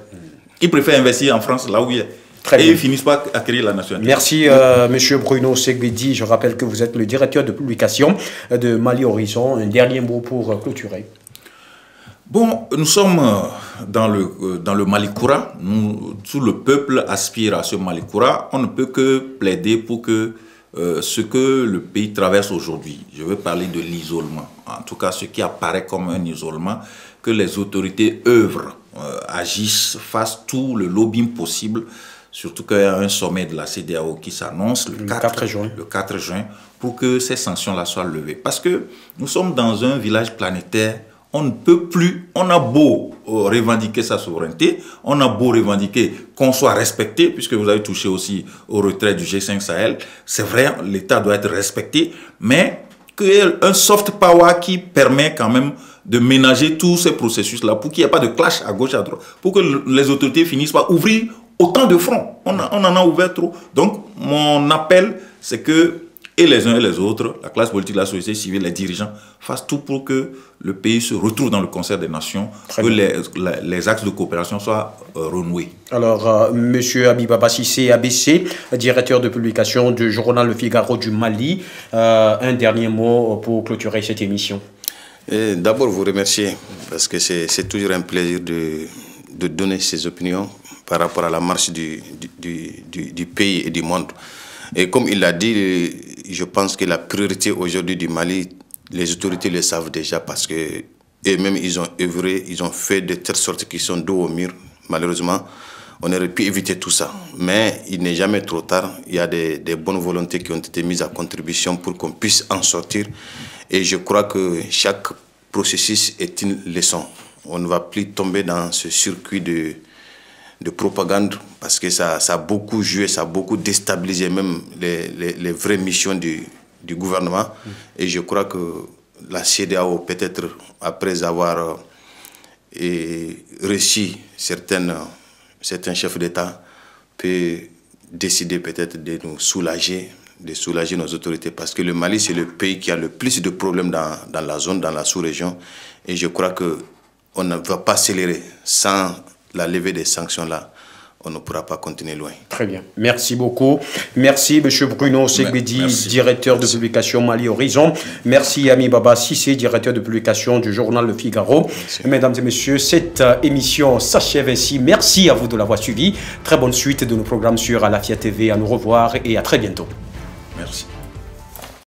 Ils préfèrent investir en France, là où il est. Et ils finissent par acquérir la nationalité. Merci, Monsieur Bruno Segbedi. Je rappelle que vous êtes le directeur de publication de Mali Horizon. Un dernier mot pour clôturer. Bon, nous sommes dans le Malikoura. Tout le peuple aspire à ce Malikoura. On ne peut que plaider pour que ce que le pays traverse aujourd'hui, je veux parler de l'isolement, en tout cas ce qui apparaît comme un isolement, que les autorités œuvrent, agissent, fassent tout le lobbying possible. Surtout qu'il y a un sommet de la CEDEAO qui s'annonce le 4 juin pour que ces sanctions-là soient levées. Parce que nous sommes dans un village planétaire, on ne peut plus, on a beau revendiquer sa souveraineté, on a beau revendiquer qu'on soit respecté, puisque vous avez touché aussi au retrait du G5 Sahel. C'est vrai, l'État doit être respecté, mais qu'il y ait un soft power qui permet quand même de ménager tous ces processus-là pour qu'il n'y ait pas de clash à gauche, à droite, pour que les autorités finissent par ouvrir autant de fronts. On en a ouvert trop. Donc, mon appel, c'est que, et les uns et les autres, la classe politique, la société civile, les dirigeants, fassent tout pour que le pays se retrouve dans le concert des nations, que les axes de coopération soient renoués. Alors, M. Abibaba Cissé, ABC, directeur de publication du journal Le Figaro du Mali, un dernier mot pour clôturer cette émission. D'abord, vous remercier, parce que c'est toujours un plaisir de donner ses opinions par rapport à la marche du pays et du monde. Et comme il l'a dit, je pense que la priorité aujourd'hui du Mali, les autorités le savent déjà parce que eux-mêmes, ils ont œuvré, ils ont fait de telle sorte qu'ils sont dos au mur, malheureusement. on aurait pu éviter tout ça. Mais il n'est jamais trop tard. Il y a des bonnes volontés qui ont été mises à contribution pour qu'on puisse en sortir. Et je crois que chaque processus est une leçon. On ne va plus tomber dans ce circuit de propagande parce que ça a beaucoup joué, ça a beaucoup déstabilisé même les vraies missions du gouvernement. Et je crois que la CEDEAO, peut-être après avoir reçu certains chefs d'État, peut décider peut-être de nous soulager, de soulager nos autorités. Parce que le Mali, c'est le pays qui a le plus de problèmes dans la zone, dans la sous-région. Et je crois qu'on ne va pas accélérer sans la levée des sanctions là. On ne pourra pas continuer loin. Très bien. Merci beaucoup. Merci, M. Bruno Segbedi, directeur de publication Mali Horizon. Merci, Ami Baba Sissé, directeur de publication du journal Le Figaro. Merci. Mesdames et messieurs, cette émission s'achève ainsi. Merci à vous de l'avoir suivi. Très bonne suite de nos programmes sur Alafia TV. À nous revoir et à très bientôt. Merci.